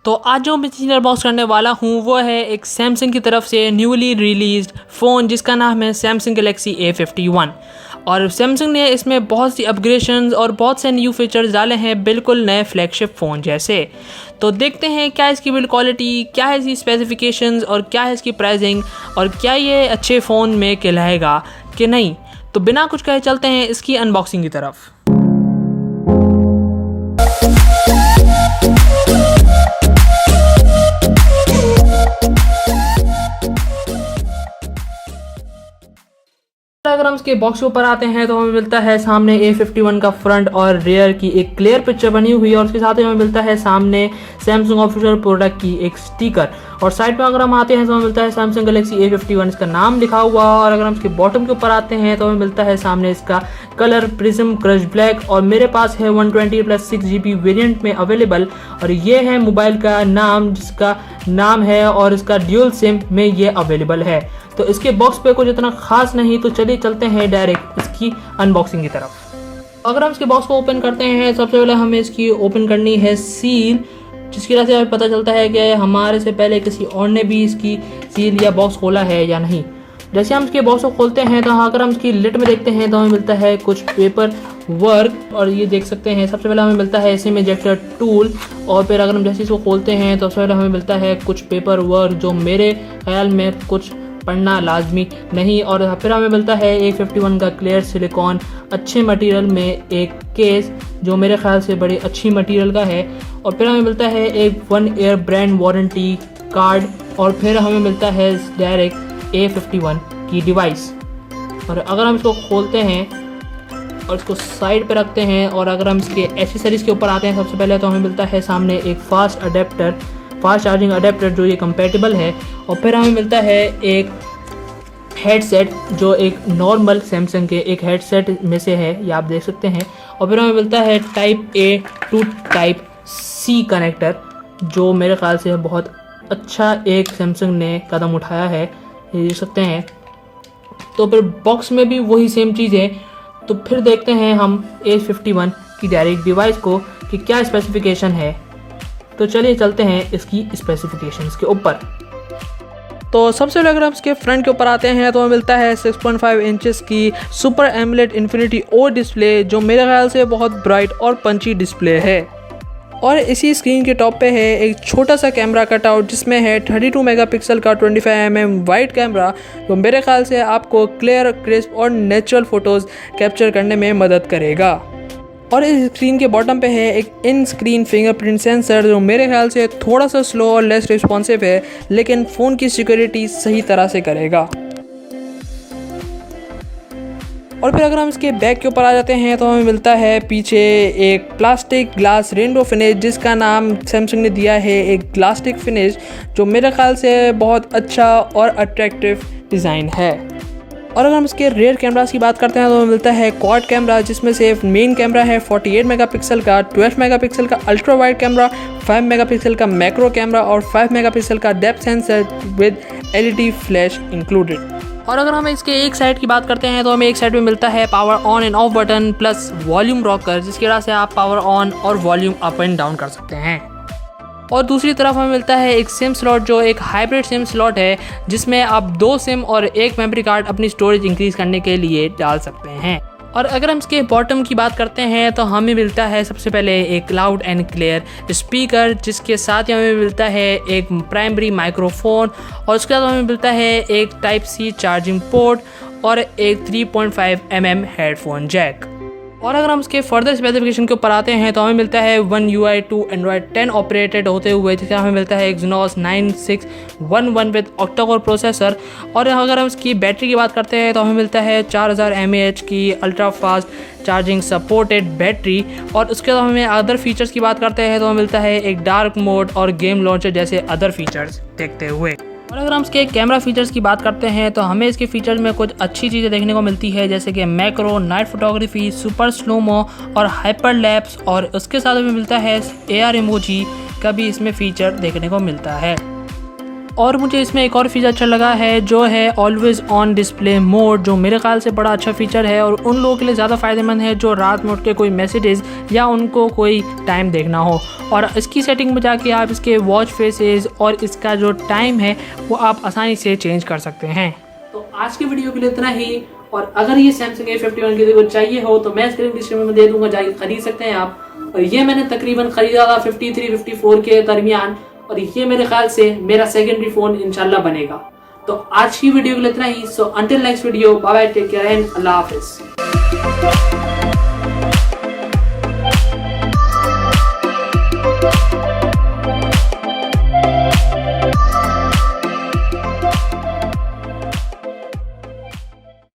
तो आज जो मैं चीज़ अनबॉक्स करने वाला हूँ वो है एक सैमसंग की तरफ से न्यूली रिलीज्ड फ़ोन जिसका नाम है सैमसंग गैलेक्सी A51। और सैमसंग ने इसमें बहुत सी अपग्रेडेशंस और बहुत से न्यू फीचर्स डाले हैं, बिल्कुल नए फ्लैगशिप फ़ोन जैसे। तो देखते हैं क्या इसकी बिल्ड क्वालिटी, क्या है इसकी स्पेसिफिकेशंस और क्या है इसकी प्राइसिंग और क्या ये अच्छे फ़ोन में कहलाएगा कि नहीं। तो बिना कुछ कहे चलते हैं इसकी अनबॉक्सिंग की तरफ। अगर हम इसके बॉक्स के ऊपर आते हैं तो हमें मिलता है सामने A51 का फ्रंट और रियर की एक क्लियर पिक्चर बनी हुई है और उसके साथ ही हमें मिलता है सामने सैमसंग ऑफिशियल प्रोडक्ट की एक स्टिकर। और साइड पे अगर हम आते हैं तो हमें मिलता है सैमसंग गैलेक्सी A51 इसका नाम लिखा हुआ। और अगर हम इसके बॉटम के ऊपर आते हैं तो हमें मिलता है सामने इसका कलर प्रिज्म क्रश ब्लैक और मेरे पास है 120+6GB वेरिएंट में अवेलेबल। और ये है मोबाइल का नाम जिसका नाम है और इसका ड्यूल सिम में ये अवेलेबल है। तो इसके बॉक्स पे कुछ इतना खास नहीं, तो चलिए चलते हैं डायरेक्ट इसकी अनबॉक्सिंग की तरफ। अगर हम इसके बॉक्स को ओपन करते हैं सबसे पहले हमें इसकी ओपन करनी है सील, जिसकी वजह से हमें पता चलता है कि हमारे से पहले किसी और ने भी इसकी सील या बॉक्स खोला है या नहीं। जैसे हम इसके बॉक्स को खोलते हैं तो अगर हम इसकी लिट में देखते हैं तो हमें मिलता है कुछ पेपर वर्क और ये देख सकते हैं सबसे पहले हमें मिलता है सिम इजेक्टर टूल। और फिर अगर हम जैसे इसको खोलते हैं तो सबसे पहले हमें मिलता है कुछ पेपर वर्क जो मेरे ख्याल में कुछ पढ़ना लाजमी नहीं। और फिर हमें मिलता है A51 का क्लियर सिलिकॉन अच्छे मटेरियल में एक केस जो मेरे ख्याल से बड़ी अच्छी मटेरियल का है। और फिर हमें मिलता है एक 1 ईयर ब्रांड वारंटी कार्ड। और फिर हमें मिलता है डायरेक्ट A51 की डिवाइस। और अगर हम इसको खोलते हैं और इसको साइड पे रखते हैं और अगर हम इसके एसेसरीज़ के ऊपर आते हैं सबसे पहले तो हमें मिलता है सामने एक फास्ट चार्जिंग अडेप्टर जो ये कंपैटिबल है। और फिर हमें मिलता है एक हेडसेट जो एक नॉर्मल सैमसंग के एक हेडसेट में से है, ये आप देख सकते हैं। और फिर हमें मिलता है type A to type C connector जो मेरे ख्याल से बहुत अच्छा एक सैमसंग ने कदम उठाया है, ये देख सकते हैं। तो फिर बॉक्स में भी वही सेम चीज़ है। तो फिर देखते हैं हम A51 की डायरेक्ट डिवाइस को कि क्या स्पेसिफिकेशन है। तो चलिए चलते हैं इसकी स्पेसिफिकेशंस के ऊपर। तो सबसे पहले अगर हम इसके फ्रंट के ऊपर आते हैं तो हमें मिलता है 6.5 इंचेस की super AMOLED infinity O display जो मेरे ख्याल से बहुत ब्राइट और पंची डिस्प्ले है। और इसी स्क्रीन के टॉप पे है एक छोटा सा कैमरा कटआउट जिसमें है 32 मेगापिक्सल का 25mm वाइड कैमरा जो मेरे ख्याल से आपको क्लियर, क्रिस्प और नेचुरल फ़ोटोज़ कैप्चर करने में मदद करेगा। और इस स्क्रीन के बॉटम पे है एक इन स्क्रीन फिंगरप्रिंट सेंसर जो मेरे ख्याल से थोड़ा सा स्लो और लेस रिस्पॉन्सिव है, लेकिन फ़ोन की सिक्योरिटी सही तरह से करेगा। और फिर अगर हम इसके बैक के ऊपर आ जाते हैं तो हमें मिलता है पीछे एक प्लास्टिक ग्लास रेनबो फिनिश जिसका नाम सैमसंग ने दिया है एक ग्लास्टिक फिनिश जो मेरे ख्याल से बहुत अच्छा और अट्रैक्टिव डिज़ाइन है। और अगर हम इसके रेयर कैमरास की बात करते हैं तो हमें मिलता है क्वाड कैमरा जिसमें से मेन कैमरा है 48 मेगापिक्सल का, 12 मेगापिक्सल का अल्ट्रा वाइड कैमरा, 5 मेगापिक्सल का मैक्रो कैमरा और 5 मेगापिक्सल का depth sensor with LED flash included. और अगर हम इसके एक साइड की बात करते हैं तो हमें एक साइड में मिलता है power on end off button plus volume rocker जिसकी वजह से आप पावर ऑन और वॉल्यूम अप एंड डाउन कर सकते हैं। और दूसरी तरफ हमें मिलता है एक सिम स्लॉट जो एक हाइब्रिड सिम स्लॉट है जिसमें आप 2 सिम और एक मेमोरी कार्ड अपनी स्टोरेज इंक्रीज करने के लिए डाल सकते हैं। और अगर हम इसके बॉटम की बात करते हैं तो हमें मिलता है सबसे पहले एक लाउड एंड क्लियर स्पीकर जिसके साथ ही हमें मिलता है एक प्राइमरी माइक्रोफोन और उसके बाद हमें मिलता है एक टाइप C चार्जिंग पोर्ट और एक 3.5mm हेडफोन जैक। और अगर हम इसके फर्दर स्पेसिफिकेशन के ऊपर आते हैं तो हमें मिलता है One UI 2 Android 10 ऑपरेटेड होते हुए जिसका हमें मिलता है Exynos 9611 विद ऑक्टा-कोर प्रोसेसर। और अगर हम इसकी बैटरी की बात करते हैं तो हमें मिलता है 4000 mAh की ultra fast charging supported battery. और उसके बाद हमें अदर फीचर्स की बात करते हैं तो हमें मिलता है एक डार्क मोड और गेम लॉन्चर जैसे अदर फीचर्स देखते हुए। और अगर हम इसके कैमरा फीचर्स की बात करते हैं तो हमें इसके फीचर्स में कुछ अच्छी चीज़ें देखने को मिलती है जैसे कि macro, night photography, super slomo और हाइपर लैप्स। और उसके साथ हमें मिलता है AR इमोजी का भी इसमें फीचर देखने को मिलता है। और मुझे इसमें एक और फीचर अच्छा लगा है जो है ऑलवेज ऑन डिस्प्ले मोड, जो मेरे ख्याल से बड़ा अच्छा फीचर है और उन लोगों के लिए ज़्यादा फ़ायदेमंद है जो रात में उठ के कोई मैसेजेस या उनको कोई टाइम देखना हो। और इसकी सेटिंग में जाके आप इसके वॉच फेसेस और इसका जो टाइम है वो आप आसानी से चेंज कर सकते हैं। तो आज की वीडियो के लिए इतना ही, और अगर ये Samsung A51 किसी को चाहिए हो तो मैं स्क्रीन डिस्क्रिप्शन में दे दूंगा, जाके खरीद सकते हैं आप। और ये मैंने तकरीबन खरीदा था 53-54 के दरमियान, और ये मेरे ख्याल से मेरा सेकेंडरी फोन इंशाल्लाह बनेगा। तो आज की वीडियो के लिए इतना ही। So until next video, bye bye, take care and अल्लाह हाफिज।